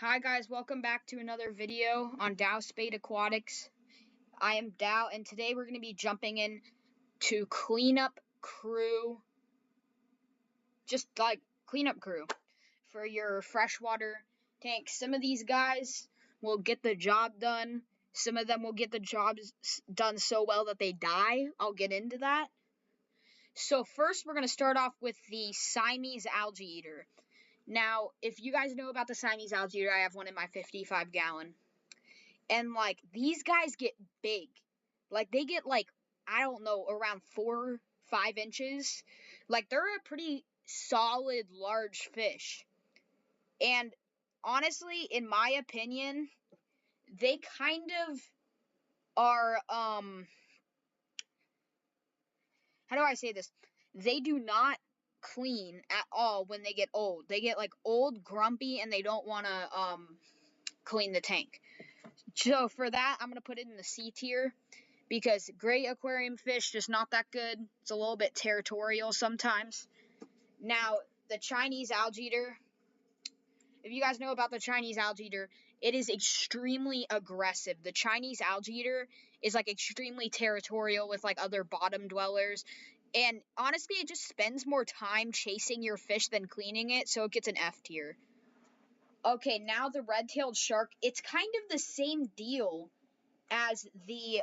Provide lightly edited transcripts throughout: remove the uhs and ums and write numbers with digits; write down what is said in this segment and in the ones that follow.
Hi guys, welcome back to another video on Dow Spade Aquatics. I am Dow, and today we're going to be jumping in to cleanup crew, just like cleanup crew for your freshwater tanks. Some of these guys will get the job done. Some of them will get the jobs done so well that they die. I'll get into that. So first, we're going to start off with the Siamese algae eater. Now, if you guys know about the Siamese algae eater, I have one in my 55-gallon. And, like, these guys get big. Like, they get, like, I don't know, around 4-5 inches. Like, they're a pretty solid, large fish. And, honestly, in my opinion, they kind of are, how do I say this? They do not clean at all when they get old. They get, like, old, grumpy, and they don't want to, clean the tank. So for that, I'm going to put it in the C tier because gray aquarium fish, just not that good. It's a little bit territorial sometimes. Now, the Chinese algae eater, if you guys know about the Chinese algae eater, it is extremely aggressive. The Chinese algae eater is like extremely territorial with like other bottom dwellers. And honestly, it just spends more time chasing your fish than cleaning it, so it gets an F tier. Okay, now the red-tailed shark, it's kind of the same deal as the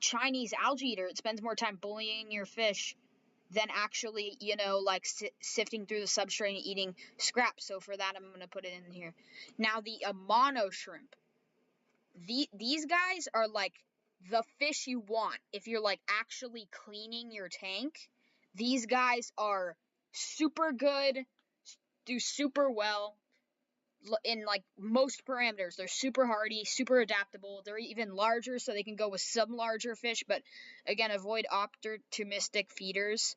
Chinese algae eater. It spends more time bullying your fish than actually, like sifting through the substrate and eating scraps. So for that, I'm going to put it in here. Now, the mono shrimp. These guys are like the fish you want if you're like actually cleaning your tank. These guys are super good, do super well in like most parameters. They're super hardy, super adaptable. They're even larger, so they can go with some larger fish, but again, avoid opportunistic feeders.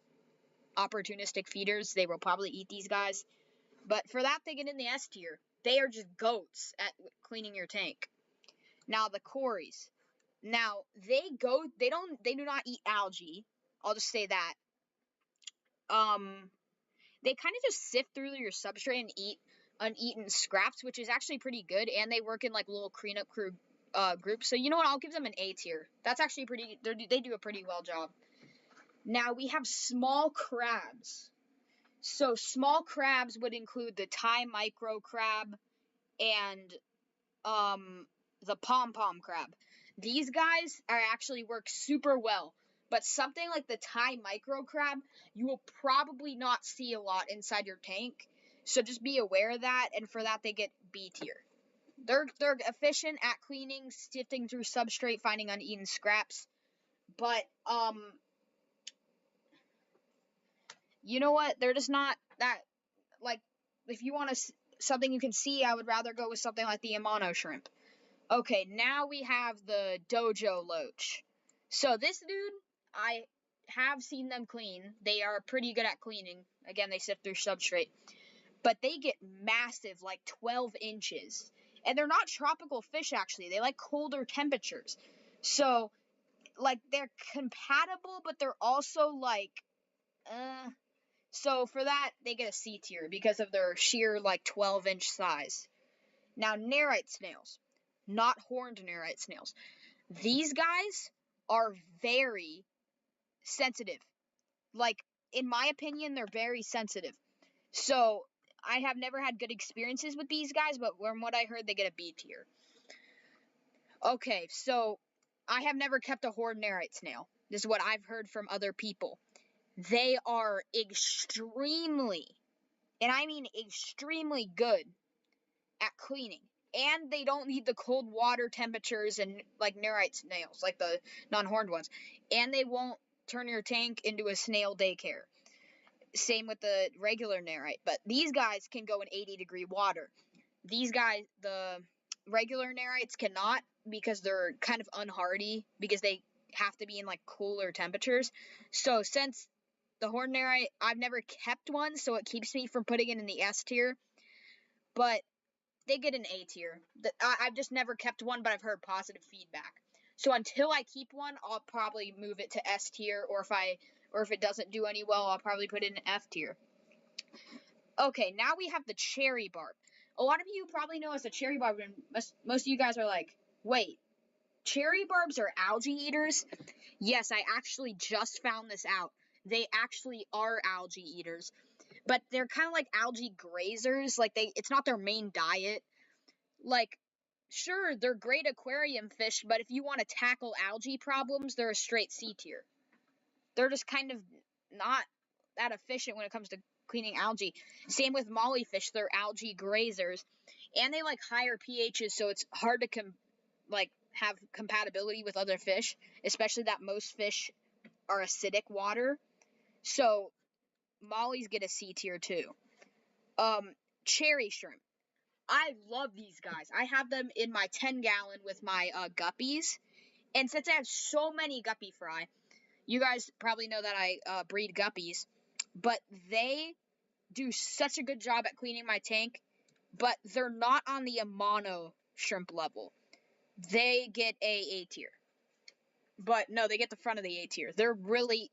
They will probably eat these guys. But for that, they get in the S tier. They are just goats at cleaning your tank. Now the Cories. Now they do not eat algae. I'll just say that. They kind of just sift through your substrate and eat uneaten scraps, which is actually pretty good, and they work in like little cleanup crew groups. So you know what? I'll give them an A tier. That's actually they do a pretty well job. Now we have small crabs. So small crabs would include the Thai micro crab and the pom-pom crab. These guys actually work super well. But something like the Thai micro crab, you will probably not see a lot inside your tank. So just be aware of that, and for that they get B tier. They're efficient at cleaning, sifting through substrate, finding uneaten scraps. But you know what? They're just not that, like, if you want something you can see, I would rather go with something like the Amano shrimp. Okay, now we have the Dojo loach. So this dude, I have seen them clean. They are pretty good at cleaning. Again, they sift through substrate. But they get massive, like 12 inches. And they're not tropical fish, actually. They like colder temperatures. So, like, they're compatible, but they're also, like, So for that, they get a C tier because of their sheer, like, 12-inch size. Now, nerite snails. Not horned nerite snails. These guys are very sensitive. Like, in my opinion, they're very sensitive. So, I have never had good experiences with these guys, but from what I heard, they get a B tier. Okay, so I have never kept a horned nerite snail. This is what I've heard from other people. They are extremely, and I mean extremely good at cleaning. And they don't need the cold water temperatures and like nerite snails, like the non-horned ones. And they won't turn your tank into a snail daycare. Same with the regular nerite. But these guys can go in 80-degree water. These guys, the regular nerites cannot because they're kind of unhardy because they have to be in like cooler temperatures. So since the horned nerite, I've never kept one, so it keeps me from putting it in the S tier. But they get an A tier. I've just never kept one, but I've heard positive feedback. So until I keep one, I'll probably move it to S tier, or if it doesn't do any well, I'll probably put it in F tier. Okay, now we have the cherry barb. a lot of you probably know as a cherry barb, and most of you guys are like, wait, cherry barbs are algae eaters? Yes, I actually just found this out. They actually are algae eaters, but they're kind of like algae grazers. Like, it's not their main diet. Like, sure, they're great aquarium fish, but if you want to tackle algae problems, they're a straight C tier. They're just kind of not that efficient when it comes to cleaning algae. Same with mollyfish, they're algae grazers, and they like higher pHs, so it's hard to have compatibility with other fish, especially that most fish are acidic water. So mollies get a C tier too. Cherry shrimp. I love these guys. I have them in my 10-gallon with my guppies. And since I have so many guppy fry, you guys probably know that I breed guppies, but they do such a good job at cleaning my tank, but they're not on the Amano shrimp level. They get A tier. But no, they get the front of the A tier. They're really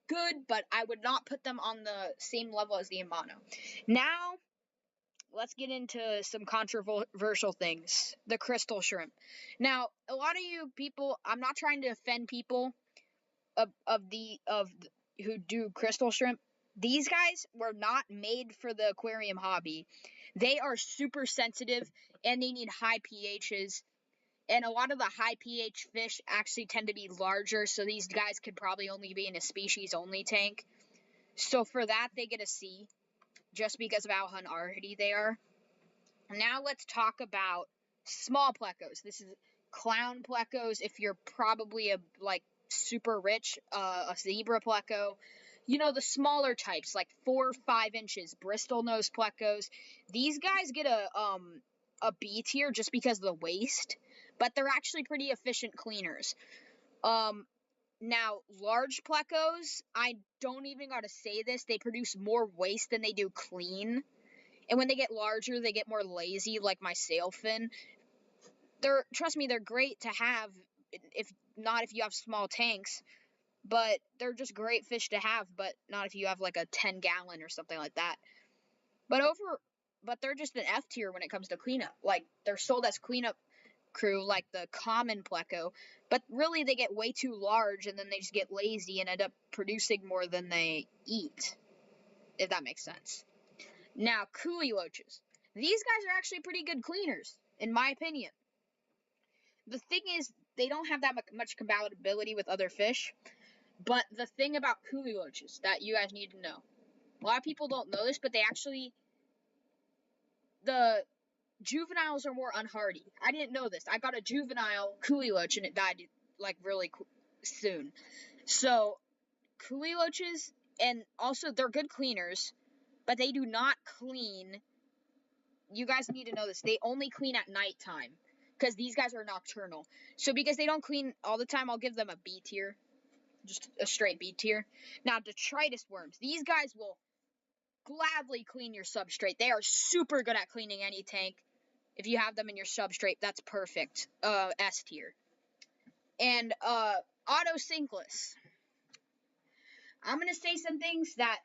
good, but I would not put them on the same level as the Amano. Now, let's get into some controversial things. The crystal shrimp. Now, a lot of you people, I'm not trying to offend people who do crystal shrimp. These guys were not made for the aquarium hobby. They are super sensitive and they need high pHs. And a lot of the high pH fish actually tend to be larger, so these guys could probably only be in a species only tank. So for that, they get a C, just because of how unhardy they are. Now let's talk about small plecos. This is clown plecos. If you're probably super rich, a zebra pleco. You know, the smaller types, like 4 or 5 inches, Bristol nose plecos. These guys get a B tier just because of the waste, but they're actually pretty efficient cleaners. Now, large plecos, I don't even gotta say this, they produce more waste than they do clean. And when they get larger, they get more lazy, like my sailfin. Trust me, they're great to have, if you have small tanks, but they're just great fish to have, but not if you have like a 10-gallon or something like that. But they're just an F tier when it comes to cleanup. Like, they're sold as cleanup crew, like the common pleco, but really they get way too large and then they just get lazy and end up producing more than they eat, if that makes sense. Now, coolie loaches. These guys are actually pretty good cleaners, in my opinion. The thing is, they don't have that much compatibility with other fish, but the thing about coolie loaches that you guys need to know, a lot of people don't know this, but the juveniles are more unhardy. I didn't know this. I got a juvenile coolie loach and it died like really soon. So, coolie loaches, and also they're good cleaners, but they do not clean. You guys need to know this. They only clean at nighttime because these guys are nocturnal. So because they don't clean all the time, I'll give them a B tier. Just a straight B tier. Now, detritus worms. These guys will gladly clean your substrate. They are super good at cleaning any tank. If you have them in your substrate, that's perfect. S tier. And autosinkless. I'm going to say some things that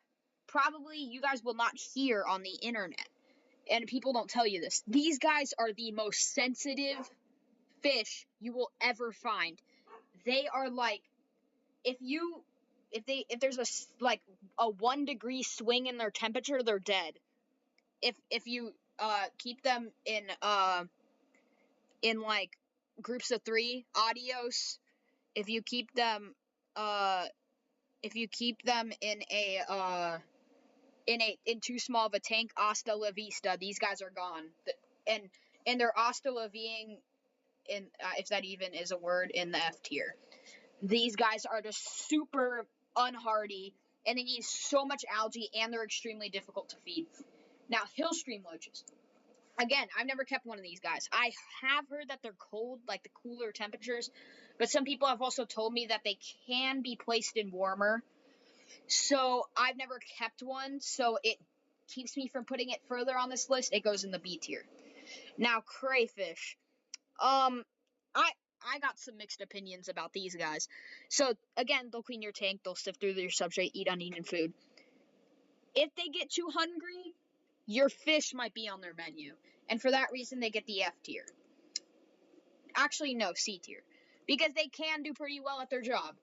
probably you guys will not hear on the internet. And people don't tell you this. These guys are the most sensitive fish you will ever find. They are like, if there's a 1 degree swing in their temperature, they're dead. If you keep them in like groups of 3, adios. If you keep them in too small of a tank, hasta la vista. These guys are gone, and they're hasta la viing, in if that even is a word, in the F tier. These guys are just super unhardy, and they need so much algae, and they're extremely difficult to feed. Now, hill stream loaches. Again, I've never kept one of these guys. I have heard that they're cold, like the cooler temperatures, but some people have also told me that they can be placed in warmer. So I've never kept one, so it keeps me from putting it further on this list. It goes in the B tier. Now, crayfish. I got some mixed opinions about these guys. So again, they'll clean your tank, they'll sift through your substrate, eat uneaten food. If they get too hungry, your fish might be on their menu. And for that reason, they get the F tier. Actually, no, C tier. Because they can do pretty well at their job.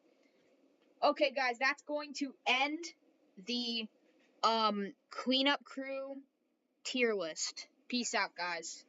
Okay, guys, that's going to end the cleanup crew tier list. Peace out, guys.